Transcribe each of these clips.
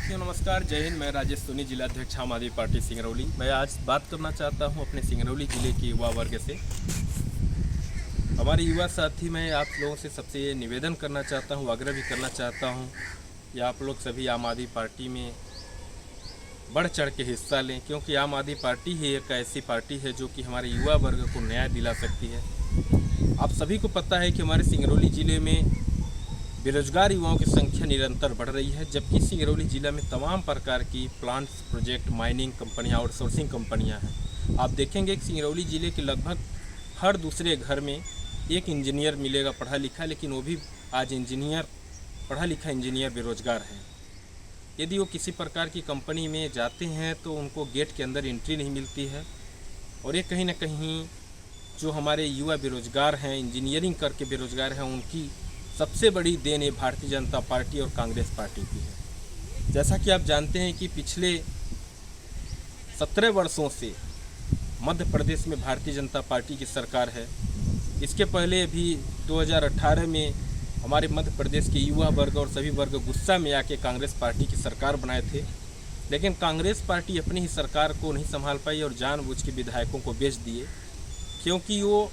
साथियों नमस्कार, जय हिंद। मैं राजेश सोनी, जिलाध्यक्ष आम आदमी पार्टी सिंगरौली। मैं आज बात करना चाहता हूं अपने सिंगरौली ज़िले के युवा वर्ग से। हमारे युवा साथी, मैं आप लोगों से सबसे ये निवेदन करना चाहता हूं, आग्रह भी करना चाहता हूं कि आप लोग सभी आम आदमी पार्टी में बढ़ चढ़ के हिस्सा लें, क्योंकि आम आदमी पार्टी ही एक ऐसी पार्टी है जो कि हमारे युवा वर्ग को न्याय दिला सकती है। आप सभी को पता है कि हमारे सिंगरौली ज़िले में बेरोजगार युवाओं की संख्या निरंतर बढ़ रही है, जबकि सिंगरौली जिला में तमाम प्रकार की प्लांट्स, प्रोजेक्ट, माइनिंग कंपनियां, आउटसोर्सिंग कंपनियां हैं। आप देखेंगे कि सिंगरौली ज़िले के लगभग हर दूसरे घर में एक इंजीनियर मिलेगा पढ़ा लिखा, लेकिन वो भी आज पढ़ा लिखा इंजीनियर बेरोजगार है। यदि वो किसी प्रकार की कंपनी में जाते हैं तो उनको गेट के अंदर एंट्री नहीं मिलती है। और ये कहीं ना कहीं जो हमारे युवा बेरोजगार हैं, इंजीनियरिंग करके बेरोजगार हैं, उनकी सबसे बड़ी देन ये भारतीय जनता पार्टी और कांग्रेस पार्टी की है। जैसा कि आप जानते हैं कि पिछले 17 वर्षों से मध्य प्रदेश में भारतीय जनता पार्टी की सरकार है। इसके पहले भी 2018 में हमारे मध्य प्रदेश के युवा वर्ग और सभी वर्ग गुस्सा में आके कांग्रेस पार्टी की सरकार बनाए थे, लेकिन कांग्रेस पार्टी अपनी ही सरकार को नहीं संभाल पाई और जानबूझ के विधायकों को बेच दिए, क्योंकि वो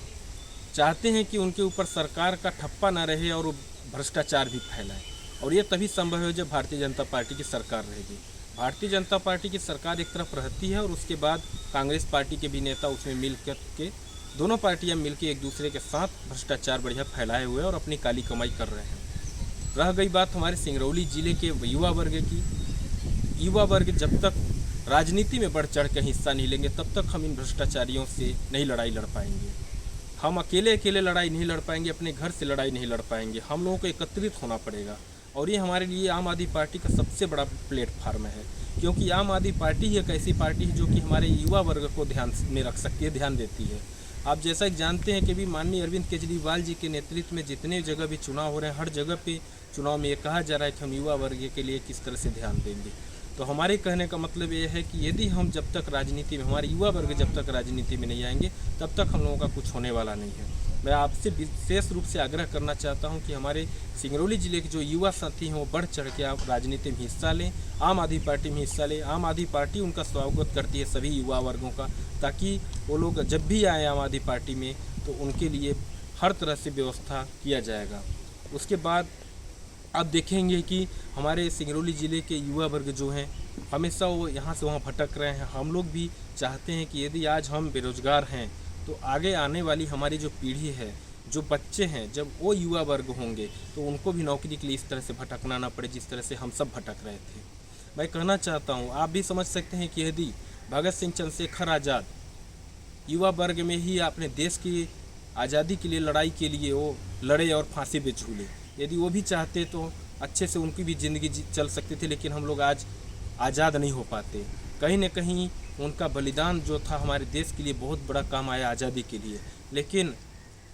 चाहते हैं कि उनके ऊपर सरकार का ठप्पा ना रहे और भ्रष्टाचार भी फैलाए। और ये तभी संभव है जब भारतीय जनता पार्टी की सरकार रहेगी। भारतीय जनता पार्टी की सरकार एक तरफ रहती है और उसके बाद कांग्रेस पार्टी के भी नेता उसमें मिल कर के, दोनों पार्टियां मिलकर एक दूसरे के साथ भ्रष्टाचार बढ़िया फैलाए हुए और अपनी काली कमाई कर रहे हैं। रह गई बात हमारे सिंगरौली जिले के युवा वर्ग की, युवा वर्ग जब तक राजनीति में बढ़ चढ़ कर हिस्सा नहीं लेंगे तब तक हम इन भ्रष्टाचारियों से नहीं लड़ाई लड़ पाएंगे। हम अकेले लड़ाई नहीं लड़ पाएंगे, अपने घर से लड़ाई नहीं लड़ पाएंगे। हम लोगों को एकत्रित होना पड़ेगा और ये हमारे लिए आम आदमी पार्टी का सबसे बड़ा प्लेटफार्म है, क्योंकि आम आदमी पार्टी ही एक ऐसी पार्टी है जो कि हमारे युवा वर्ग को ध्यान में रख सकती है, ध्यान देती है। आप जैसा कि जानते हैं कि भी माननीय अरविंद केजरीवाल जी के नेतृत्व में जितने जगह भी चुनाव हो रहे हैं, हर जगह पे चुनाव में ये कहा जा रहा है कि हम युवा वर्ग के लिए किस तरह से ध्यान देंगे। तो हमारे कहने का मतलब ये है कि यदि हम जब तक राजनीति में, हमारे युवा वर्ग जब तक राजनीति में नहीं आएंगे तब तक हम लोगों का कुछ होने वाला नहीं है। मैं आपसे विशेष रूप से आग्रह करना चाहता हूं कि हमारे सिंगरौली ज़िले के जो युवा साथी हैं वो बढ़ चढ़ के आप राजनीति में हिस्सा लें, आम आदमी पार्टी में हिस्सा लें। आम आदमी पार्टी उनका स्वागत करती है सभी युवा वर्गों का, ताकि वो लोग जब भी आए आम आदमी पार्टी में तो उनके लिए हर तरह से व्यवस्था किया जाएगा। उसके बाद आप देखेंगे कि हमारे सिंगरौली ज़िले के युवा वर्ग जो हैं हमेशा वो यहाँ से वहाँ भटक रहे हैं। हम लोग भी चाहते हैं कि यदि आज हम बेरोजगार हैं तो आगे आने वाली हमारी जो पीढ़ी है, जो बच्चे हैं, जब वो युवा वर्ग होंगे तो उनको भी नौकरी के लिए इस तरह से भटकना ना पड़े जिस तरह से हम सब भटक रहे थे। मैं कहना चाहता हूँ, आप भी समझ सकते हैं कि यदि भगत सिंह, चंद्रशेखर आज़ाद युवा वर्ग में ही अपने देश की आज़ादी के लिए, लड़ाई के लिए वो लड़े और फांसी पे झूले, यदि वो भी चाहते तो अच्छे से उनकी भी ज़िंदगी चल सकती थी, लेकिन हम लोग आज आज़ाद नहीं हो पाते। कहीं न कहीं उनका बलिदान जो था हमारे देश के लिए बहुत बड़ा काम आया आज़ादी के लिए। लेकिन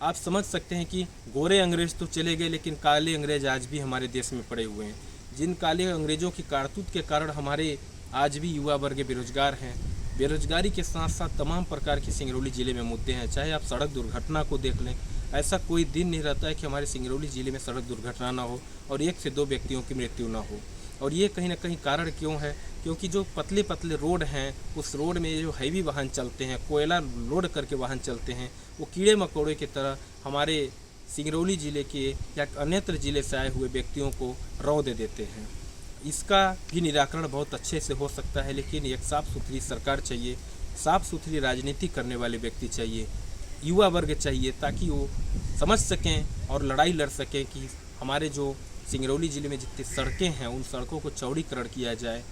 आप समझ सकते हैं कि गोरे अंग्रेज़ तो चले गए, लेकिन काले अंग्रेज़ आज भी हमारे देश में पड़े हुए हैं। जिन काले अंग्रेज़ों की कारतूत के कारण हमारे आज भी युवा वर्ग बेरोजगार हैं। बेरोजगारी के साथ साथ तमाम प्रकार के सिंगरौली ज़िले में मुद्दे हैं। चाहे आप सड़क दुर्घटना को देख लें, ऐसा कोई दिन नहीं रहता है कि हमारे सिंगरौली ज़िले में सड़क दुर्घटना ना हो और 1 से 2 व्यक्तियों की मृत्यु ना हो। और ये कहीं ना कहीं कारण क्यों है? क्योंकि जो पतले पतले रोड हैं, उस रोड में जो हैवी वाहन चलते हैं, कोयला लोड करके वाहन चलते हैं, वो कीड़े मकोड़े की तरह हमारे सिंगरौली ज़िले के या अन्यत्र ज़िले से आए हुए व्यक्तियों को रौंद दे देते हैं। इसका भी निराकरण बहुत अच्छे से हो सकता है, लेकिन एक साफ़ सुथरी सरकार चाहिए, साफ़ सुथरी राजनीति करने वाले व्यक्ति चाहिए, युवा वर्ग चाहिए, ताकि वो समझ सकें और लड़ाई लड़ सकें कि हमारे जो सिंगरौली ज़िले में जितनी सड़कें हैं उन सड़कों को चौड़ीकरण किया जाए,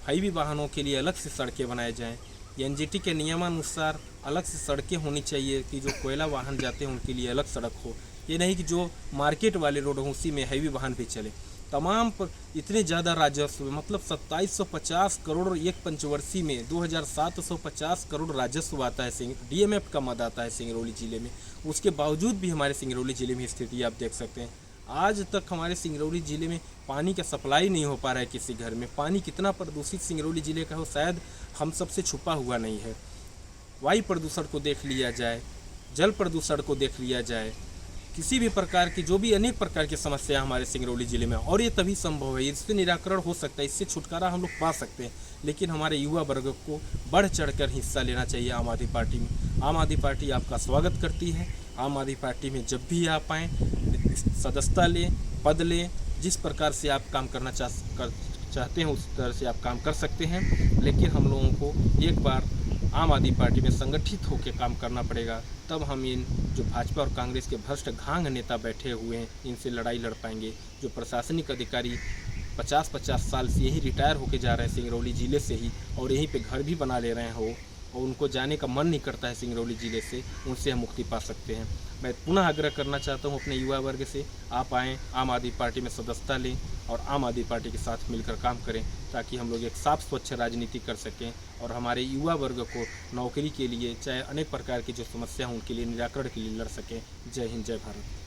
हैवी वाहनों के लिए अलग से सड़कें बनाए जाएं, एनजीटी के नियमानुसार अलग से सड़कें होनी चाहिए कि जो कोयला वाहन जाते हैं उनके लिए अलग सड़क हो। ये नहीं कि जो मार्केट वाले रोड हों उसी में हैवी वाहन भी चले। तमाम पर इतने ज़्यादा राजस्व, मतलब 2750 करोड़ एक पंचवर्षीय में 2750 करोड़ राजस्व आता है, डीएमएफ का मद आता है सिंगरौली ज़िले में। उसके बावजूद भी हमारे सिंगरौली ज़िले में स्थिति आप देख सकते हैं। आज तक हमारे सिंगरौली ज़िले में पानी का सप्लाई नहीं हो पा रहा है किसी घर में। पानी कितना प्रदूषित सिंगरौली ज़िले का हो शायद हम सबसे छुपा हुआ नहीं है। वायु प्रदूषण को देख लिया जाए, जल प्रदूषण को देख लिया जाए, किसी भी प्रकार की जो भी अनेक प्रकार की समस्या हमारे सिंगरौली ज़िले में, और ये तभी संभव है, इससे निराकरण हो सकता है, इससे छुटकारा हम लोग पा सकते हैं। लेकिन हमारे युवा वर्ग को बढ़ चढ़कर हिस्सा लेना चाहिए आम आदमी पार्टी में। आम आदमी पार्टी आपका स्वागत करती है। आम आदमी पार्टी में जब भी आप आएँ, सदस्यता लें, पद लें, जिस प्रकार से आप काम करना चाहते हैं उस तरह से आप काम कर सकते हैं। लेकिन हम लोगों को एक बार आम आदमी पार्टी में संगठित होकर काम करना पड़ेगा, तब हम इन जो भाजपा और कांग्रेस के भ्रष्ट घांग नेता बैठे हुए हैं इनसे लड़ाई लड़ पाएंगे। जो प्रशासनिक अधिकारी 50-50 साल से यही रिटायर होके जा रहे हैं सिंगरौली ज़िले से ही, और यहीं पे घर भी बना ले रहे हो, और उनको जाने का मन नहीं करता है सिंगरौली ज़िले से, उनसे हम मुक्ति पा सकते हैं। मैं पुनः आग्रह करना चाहता हूं अपने युवा वर्ग से, आप आएँ, आम आदमी पार्टी में सदस्यता लें और आम आदमी पार्टी के साथ मिलकर काम करें, ताकि हम लोग एक साफ स्वच्छ राजनीति कर सकें और हमारे युवा वर्ग को नौकरी के लिए चाहे अनेक प्रकार की जो समस्या हैं उनके लिए निराकरण के लिए लड़ सकें। जय हिंद, जय भारत।